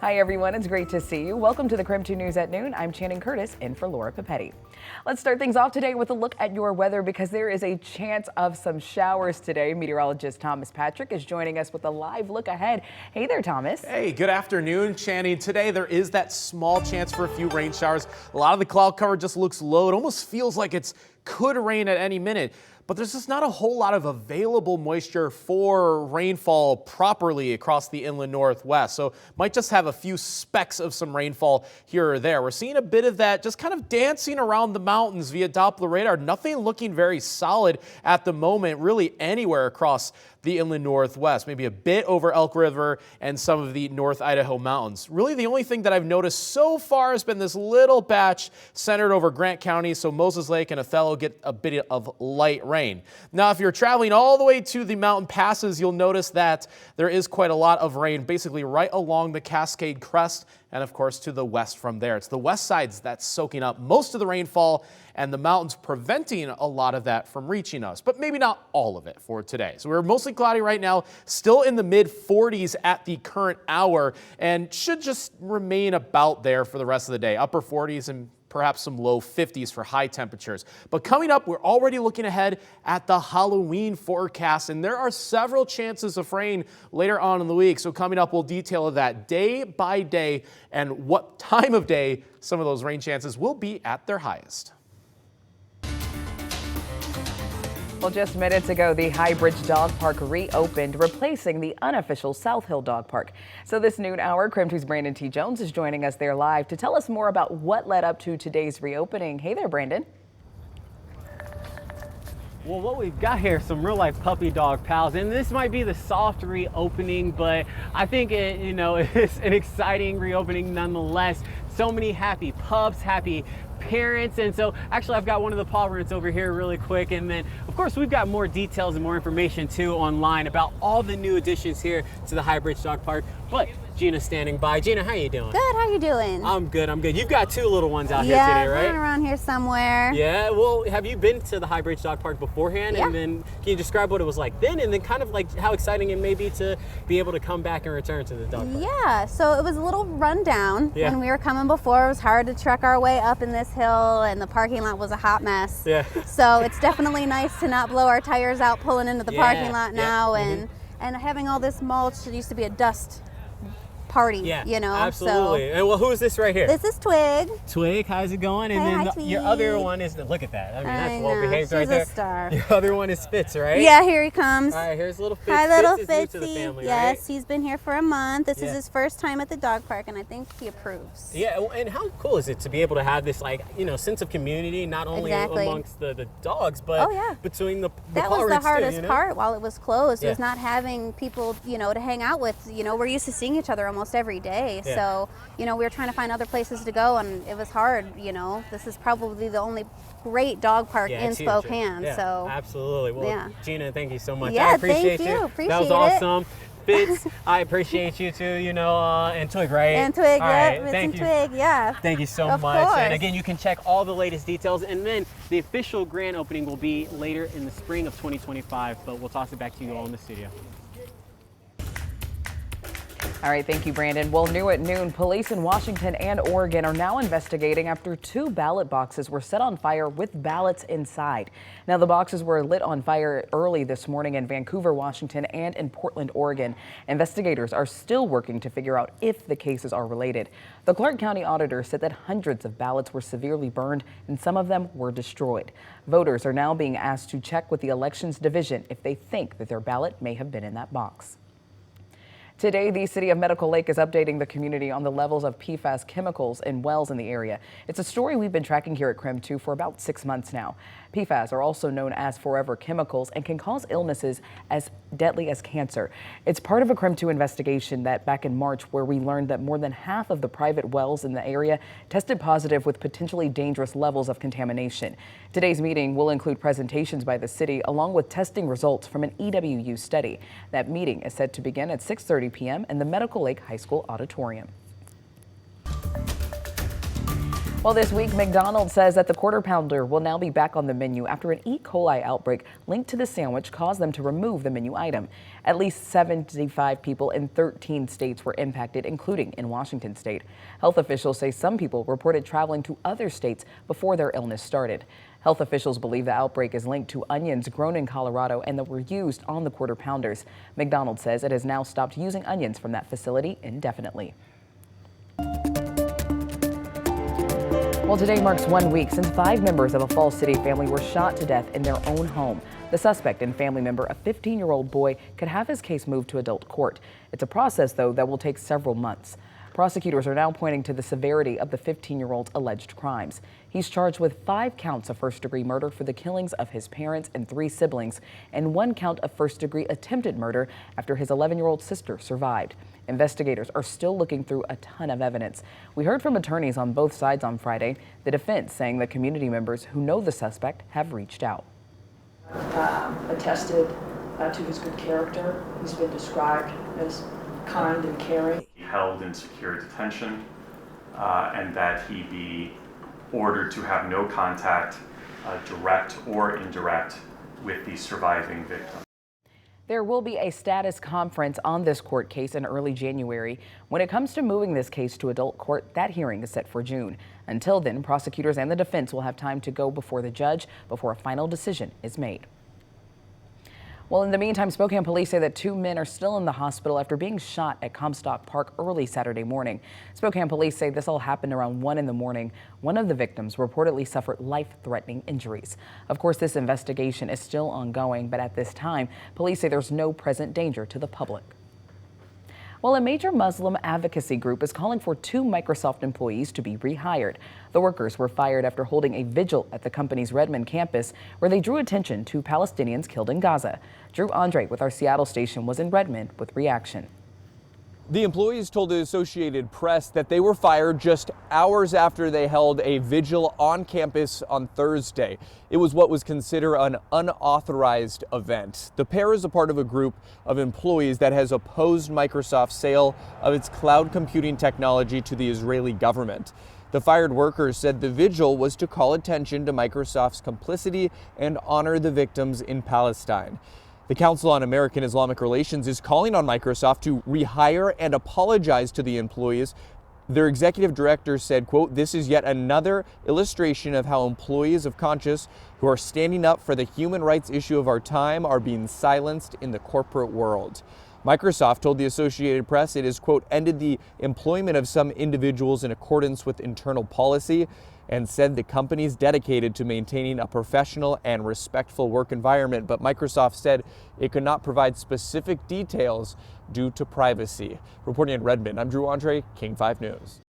Hi everyone, it's great to see you. Welcome to the KREM 2 News at Noon. I'm Channing Curtis in for Laura Papetti. Let's start things off today with a look at your weather because there is a chance of some showers today. Meteorologist Thomas Patrick is joining us with a live look ahead. Hey there, Thomas. Hey, good afternoon, Channing. Today there is that small chance for a few rain showers. A lot of the cloud cover just looks low. It almost feels like it could rain at any minute. But there's just not a whole lot of available moisture for rainfall properly across the inland northwest. So might just have a few specks of some rainfall here or there. We're seeing a bit of that just kind of dancing around the mountains via Doppler radar. Nothing looking very solid at the moment, really anywhere across the inland northwest, maybe a bit over Elk River and some of the North Idaho mountains. Really the only thing that I've noticed so far has been this little patch centered over Grant County, so Moses Lake and Othello get a bit of light rain. Now, if you're traveling all the way to the mountain passes, you'll notice that there is quite a lot of rain, basically right along the Cascade Crest and of course to the west from there. It's the west sides that's soaking up most of the rainfall and the mountains preventing a lot of that from reaching us, but maybe not all of it for today. So we're mostly cloudy right now, still in the mid 40s at the current hour, and should just remain about there for the rest of the day. Upper 40s and perhaps some low 50s for high temperatures. But coming up, we're already looking ahead at the Halloween forecast, and there are several chances of rain later on in the week. So coming up, we'll detail that day by day and what time of day some of those rain chances will be at their highest. Well, just minutes ago, the Hybridge Dog Park reopened, replacing the unofficial South Hill Dog Park. So this noon hour, KREM 2's Brandon T. Jones is joining us there live to tell us more about what led up to today's reopening. Hey there, Brandon. Well, what we've got here, some real life puppy dog pals, and this might be the soft reopening, but I think it's an exciting reopening nonetheless. So many happy pups, happy parents, and so actually I've got one of the paw prints over here really quick, and then of course we've got more details and more information too online about all the new additions here to the Hybridge Dog Park. But Gina's standing by. Gina, how you doing? Good, how you doing? I'm good, I'm good. You've got two little ones out here today, right? Yeah, around here somewhere. Yeah, well, have you been to the Hybridge Dog Park beforehand? Yeah. And then can you describe what it was like then, and then kind of like how exciting it may be to be able to come back and return to the dog park? Yeah, so it was a little run down Yeah. when we were coming before. It was hard to trek our way up in this hill, and the parking lot was a hot mess. Yeah. So it's definitely nice to not blow our tires out pulling into the Yeah, parking lot yeah, now, and having all this mulch. It used to be a dust party, Yeah, you know. absolutely. So And well, who is this right here? this is Twig. Twig, how's it going? And Hey, then hi, your Twig. other one is, look at that. I mean, that's I well know, behaved right she's there. a star. Your other one is Fitz, right? Yeah, here he comes. All right, here's little Fitz. Hi, little Fitz is new to the Fitzy. family, Yes, right? he's been here for a month. This Yeah. is his first time at the dog park, and I think he approves. Yeah, well, and how cool is it to be able to have this, like, sense of community, not only Exactly. amongst the dogs, but Oh, yeah. between the That was the parents, hardest too, part while it was closed, Yeah. was not having people, to hang out with. We're used to seeing each other almost every day. Yeah. So, we were trying to find other places to go, and it was hard, This is probably the only great dog park Yeah, in it's huge. Spokane. Yeah, So, absolutely. Well, yeah. Gina, thank you so much. Yeah, I appreciate thank you. That Appreciate was it. awesome. Fitz, I appreciate you too, and Twig, right? and Twig, All yeah, right, Fitz thank and you. Twig, yeah. Thank you so Of much. course. And again, you can check all the latest details, and then the official grand opening will be later in the spring of 2025, but we'll toss it back to you all in the studio. All right, thank you, Brandon. Well, new at noon, police in Washington and Oregon are now investigating after 2 ballot boxes were set on fire with ballots inside. Now, the boxes were lit on fire early this morning in Vancouver, Washington, and in Portland, Oregon. Investigators are still working to figure out if the cases are related. The Clark County auditor said that hundreds of ballots were severely burned and some of them were destroyed. Voters are now being asked to check with the Elections Division if they think that their ballot may have been in that box. Today, the city of Medical Lake is updating the community on the levels of PFAS chemicals in wells in the area. It's a story we've been tracking here at KREM 2 for about 6 months now. PFAS are also known as forever chemicals and can cause illnesses as deadly as cancer. It's part of a KREM 2 investigation that back in March where we learned that more than half of the private wells in the area tested positive with potentially dangerous levels of contamination. Today's meeting will include presentations by the city along with testing results from an EWU study. That meeting is set to begin at 6:30 p.m. in the Medical Lake High School auditorium. Well, this week, McDonald's says that the Quarter Pounder will now be back on the menu after an E. coli outbreak linked to the sandwich caused them to remove the menu item. At least 75 people in 13 states were impacted, including in Washington state. Health officials say some people reported traveling to other states before their illness started. Health officials believe the outbreak is linked to onions grown in Colorado and that were used on the Quarter Pounders. McDonald's says it has now stopped using onions from that facility indefinitely. Well, today marks 1 week since 5 members of a Falls City family were shot to death in their own home. The suspect and family member, a 15-year-old boy, could have his case moved to adult court. It's a process, though, that will take several months. Prosecutors are now pointing to the severity of the 15-year-old's alleged crimes. He's charged with 5 counts of first-degree murder for the killings of his parents and 3 siblings, and 1 count of first-degree attempted murder after his 11-year-old sister survived. Investigators are still looking through a ton of evidence. We heard from attorneys on both sides on Friday, the defense saying that community members who know the suspect have reached out. Attested to his good character. He's been described as kind and caring. Held in secure detention and that he be ordered to have no contact, direct or indirect, with the surviving victim. There will be a status conference on this court case in early January. When it comes to moving this case to adult court, that hearing is set for June. Until then, prosecutors and the defense will have time to go before the judge before a final decision is made. Well, in the meantime, Spokane police say that 2 men are still in the hospital after being shot at Comstock Park early Saturday morning. Spokane police say this all happened around 1 in the morning. One of the victims reportedly suffered life-threatening injuries. Of course, this investigation is still ongoing, but at this time, police say there's no present danger to the public. Well, a major Muslim advocacy group is calling for 2 Microsoft employees to be rehired. The workers were fired after holding a vigil at the company's Redmond campus, where they drew attention to Palestinians killed in Gaza. Drew Andre with our Seattle station was in Redmond with reaction. The employees told the Associated Press that they were fired just hours after they held a vigil on campus on Thursday. It was what was considered an unauthorized event. The pair is a part of a group of employees that has opposed Microsoft's sale of its cloud computing technology to the Israeli government. The fired workers said the vigil was to call attention to Microsoft's complicity and honor the victims in Palestine. The Council on American Islamic Relations is calling on Microsoft to rehire and apologize to the employees. Their executive director said, quote, "This is yet another illustration of how employees of conscience who are standing up for the human rights issue of our time are being silenced in the corporate world." Microsoft told the Associated Press it has, quote, ended the employment of some individuals in accordance with internal policy, and said the company is dedicated to maintaining a professional and respectful work environment. But Microsoft said it could not provide specific details due to privacy. Reporting in Redmond, I'm Drew Andre, King 5 News.